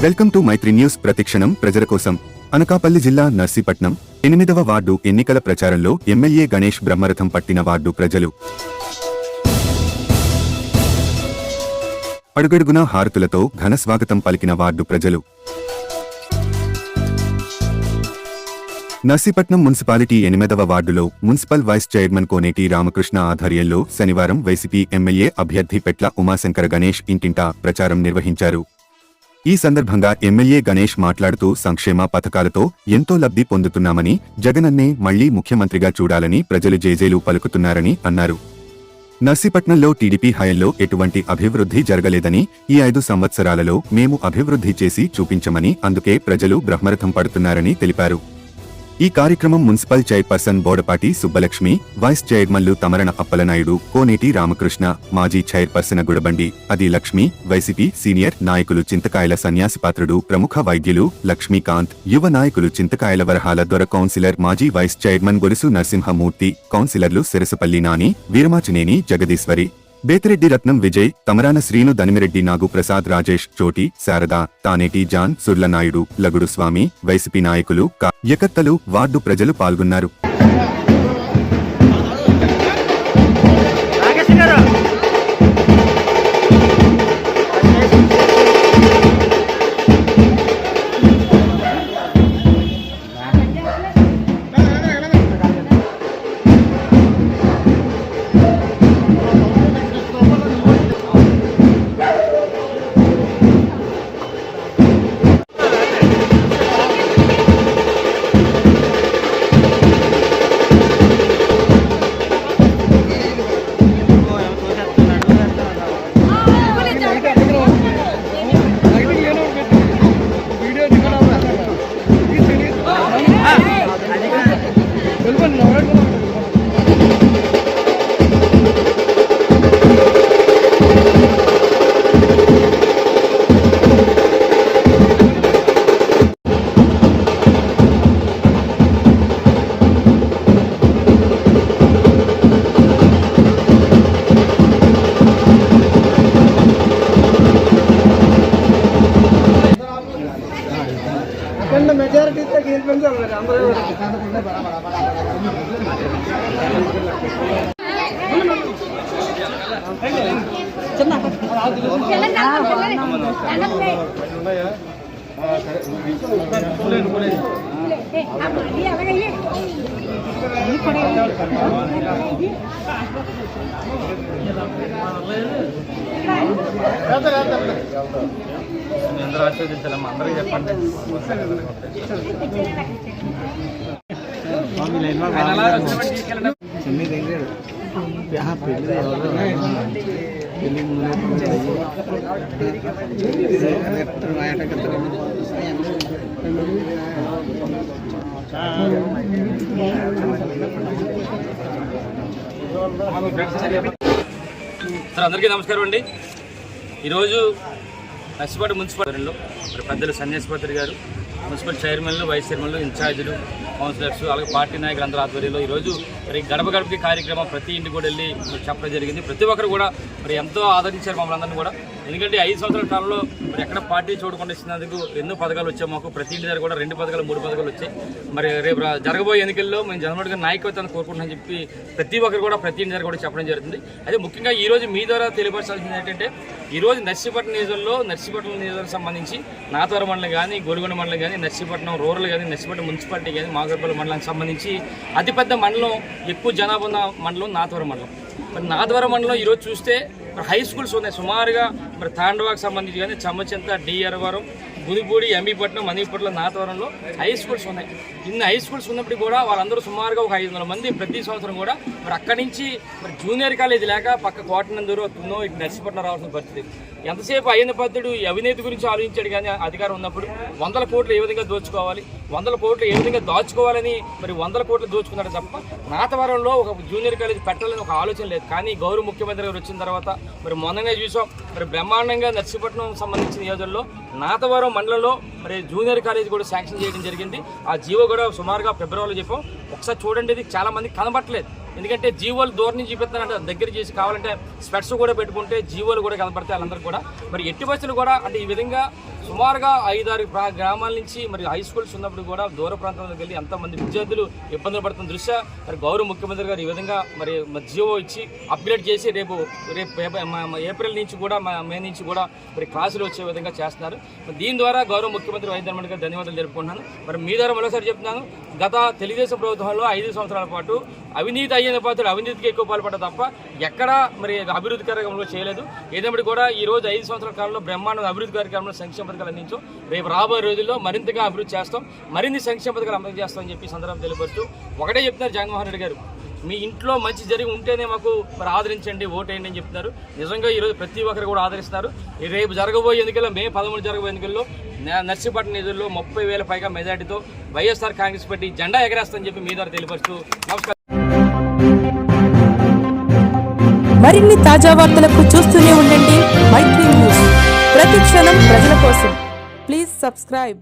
Welcome to Mythri news. ప్రతిక్షణం ప్రజల కోసం. అనకాపల్లి జిల్లా నర్సీపట్నం 8వ వార్డు ఎన్నికల ప్రచారంలో ఎమ్మెల్యే గణేష్ బ్రహ్మరథం పట్టిన వార్డు ప్రజలు అడుగడుగునా హారతులతో ఘన స్వాగతం పలికిన వార్డు ప్రజలు. నర్సీపట్నం మున్సిపాలిటీ 8వ వార్డులో మున్సిపల్ వైస్ చైర్మన్ కోనేటి రామకృష్ణ ఆధ్వర్యంలో శనివారం వైసీపీ ఎమ్మెల్యే అభ్యర్థి పెట్ల ఉమాశంకర గణేష్ ఇంటింటా ప్రచారం నిర్వహించారు. ఈ సందర్భంగా ఎమ్మెల్యే గణేష్ మాట్లాడుతూ సంక్షేమ పథకాలతో ఎంతో లబ్ధి పొందుతున్నామని, జగనన్నే మళ్లీ ముఖ్యమంత్రిగా చూడాలని ప్రజలు జేజేలు పలుకుతున్నారని అన్నారు. నర్సీపట్నంలో టీడీపీ హయాంలో ఎటువంటి అభివృద్ధి జరగలేదని, ఈ 5 సంవత్సరాలలో మేము అభివృద్ధి చేసి చూపించమని, అందుకే ప్రజలు బ్రహ్మరథం పడుతున్నారని తెలిపారు. ఈ కార్యక్రమం municipal chairperson Bodapati Subbalakshmi, vice చైర్మన్లు తమరణ అప్పలనాయుడు, కోనేటి రామకృష్ణ, మాజీ చైర్పర్సన్ గుడబండి అది లక్ష్మి, వైసీపీ సీనియర్ నాయకులు చింతకాయల సన్యాసిపాత్రుడు, ప్రముఖ వైద్యులు లక్ష్మీకాంత్, యువ నాయకులు చింతకాయల వరహాల దొర, కౌన్సిలర్ మాజీ వైస్ చైర్మన్ గొలుసు నరసింహమూర్తి, కౌన్సిలర్లు సిరసపల్లి నాని, వీరమాచినేని జగదీశ్వరి, బేతిరెడ్డి రత్నం విజయ్, తమరాన శ్రీను, దనిమిరెడ్డి నాగు ప్రసాద్, రాజేష్, చోటి, శారద, తానేటి జాన్, సుర్లనాయుడు, లగుడు స్వామి, వైసీపీ నాయకులు, యకత్తలు, వార్డు ప్రజలు పాల్గొన్నారు. మెజారిటీ అందరూ ఆశీర్వదించాలమ్మా, అందరికీ చెప్పండి. అందరికీ నమస్కారం అండి. ఈరోజు నర్సీపట్నం మున్సిపాలిటీలో పెద్దలు సన్యాసిపాత్రి గారు, మున్సిపల్ చైర్మన్లు, వైస్ చైర్మన్లు, ఇన్ఛార్జీలు, కౌన్సిలర్స్, అలాగే పార్టీ నాయకులు అందరూ ఆధ్వర్యంలో ఈరోజు మరి గడప గడపకి కార్యక్రమం ప్రతి ఇంటికి కూడా వెళ్ళి చెప్పడం జరిగింది. ప్రతి ఒక్కరు కూడా మరి ఎంతో ఆదరించారు మమ్మల్ని అందరినీ కూడా. ఎందుకంటే 5 సంవత్సరాల కాలంలో మరి ఎక్కడ పార్టీ చూడకుండా ఇచ్చినందుకు ఎన్నో పథకాలు వచ్చాయి. మాకు ప్రతి ఇంటి దగ్గర కూడా 2 పథకాలు 3 పథకాలు వచ్చాయి. మరి రేపు జరగబోయే ఎన్నికల్లో మేము జగన్మోహన్ గారి నాయకత్వాన్ని కోరుకుంటున్నామని చెప్పి ప్రతి ఒక్కరు కూడా ప్రతి ఇంటి దగ్గర కూడా చెప్పడం జరుగుతుంది. అయితే ముఖ్యంగా ఈరోజు మీ ద్వారా తెలియపరచాల్సింది ఏంటంటే, ఈరోజు నర్సీపట్నం నియోజకవర్గం సంబంధించి నాతవరం మండలం కానీ, గోలుగొండ మండలం కానీ, నర్సీపట్నం రూరల్ కానీ, నర్సీపట్నం మున్సిపాలిటీ కానీ, మాగర్పల్లి మండలానికి సంబంధించి అతిపెద్ద మండలం, ఎక్కువ జనాభా ఉన్న మండలం నాతవరం మండలం. మరి నాతవరం మండలం ఈరోజు చూస్తే మరి హై స్కూల్స్ ఉన్నాయి సుమారుగా. మరి తాండవాకి సంబంధించి కానీ చమ్మచెంత, డిఆర్వరం, గుదిపూడి, ఎంబీపట్నం, మణిపట్నం, నాతవరంలో హై స్కూల్స్ ఉన్నాయి. ఇన్ని హై స్కూల్స్ ఉన్నప్పుడు కూడా వాళ్ళందరూ సుమారుగా ఒక 500 మంది ప్రతి సంవత్సరం కూడా మరి అక్కడి నుంచి మరి జూనియర్ కాలేజీ లేక పక్క కోటనందూరు వస్తుందో ఇటు నర్సీపట్నం రావాల్సిన పరిస్థితి. ఎంతసేపు అయ్యన్న పద్ధతుడు అవినీతి గురించి ఆలోచించాడు కానీ అధికారం ఉన్నప్పుడు 100 కోట్లు ఏ విధంగా దోచుకోవాలి, 100 కోట్లు ఏ విధంగా దాచుకోవాలని మరి 100 కోట్లు దోచుకున్నాడు తప్ప నాతవరంలో ఒక జూనియర్ కాలేజీ పెట్టాలని ఒక ఆలోచన లేదు. కానీ గౌరవ ముఖ్యమంత్రి గారు వచ్చిన తర్వాత మరి మొన్ననే చూసాం, మరి బ్రహ్మాండంగా నర్సీపట్నం సంబంధించిన నియోజకవర్గంలో నాతవరం మండలంలో మరి జూనియర్ కాలేజీ కూడా శాంక్షన్ చేయడం జరిగింది. ఆ జీవో కూడా సుమారుగా ఫిబ్రవరిలో చెప్పాం. ఒకసారి చూడండి, ఇది చాలా మంది కనబట్టలేదు. ఎందుకంటే జీవోలు దూరం నుంచి చూపిస్తానంటే దగ్గర చేసి కావాలంటే స్పెట్స్ కూడా పెట్టుకుంటే జీవోలు కూడా కనపడతాయి వాళ్ళందరూ కూడా. మరి ఎట్టి బస్సులు కూడా అంటే ఈ విధంగా సుమారుగా 5-6 గ్రామాల నుంచి మరి హై స్కూల్స్ ఉన్నప్పుడు కూడా దూర ప్రాంతాలకు వెళ్ళి ఎంతమంది విద్యార్థులు ఇబ్బందులు పడుతున్న దృష్ట్యా మరి గౌరవ ముఖ్యమంత్రి గారు ఈ విధంగా మరి జీవో ఇచ్చి అప్గ్రేడ్ చేసి రేపు ఏప్రిల్ నుంచి కూడా మే నుంచి కూడా మరి క్లాసులు వచ్చే విధంగా చేస్తున్నారు. దీని ద్వారా గౌరవ ముఖ్యమంత్రి వైఎస్ జగన్మోహన్ గారు ధన్యవాదాలు తెలుపుకుంటున్నాను. మరి మీ ద్వారా మరోసారి చెప్తున్నాను, గత తెలుగుదేశం ప్రభుత్వంలో 5 సంవత్సరాల పాటు అవినీతి అయ్యేది పాత్రలు అవినీతికి ఎక్కువ పాల్పడ్డ తప్ప ఎక్కడా మరి అభివృద్ధి కార్యక్రమంలో చేయలేదు. ఏదేమిటి కూడా ఈ రోజు 5 సంవత్సరాల కాలంలో బ్రహ్మాండ అభివృద్ధి కార్యక్రమంలో సంక్షేమ పథకాలు అందించాం. రేపు రాబోయే రోజుల్లో మరింతగా అభివృద్ధి చేస్తాం, మరిన్ని సంక్షేమ పథకాలు అమలు చేస్తామని చెప్పి సందర్భం తెలియపరుస్తూ ఒకటే చెప్తున్నారు జగన్మోహన్ రెడ్డి గారు, మీ ఇంట్లో మంచి జరిగి ఉంటేనే మాకు మరి ఆదరించండి, ఓటేయండి అని చెప్తున్నారు. నిజంగా ఈరోజు ప్రతి ఒక్కరు కూడా ఆదరిస్తారు. రేపు జరగబోయే ఎన్నికల్లో మే 13 జరగబోయే ఎన్నికల్లో నర్సీపట్నం నిధుల్లో 30,000 పైగా మెజార్టీతో వైఎస్ఆర్ కాంగ్రెస్ పార్టీ జెండా ఎగరేస్తామని చెప్పి మీ ద్వారా తెలియపరుస్తూ నమస్కారం. మరిన్ని తాజా వార్తలకు చూస్తూనే ఉండండి మైత్రి న్యూస్. ప్రతి క్షణం ప్రజల కోసం. Please subscribe.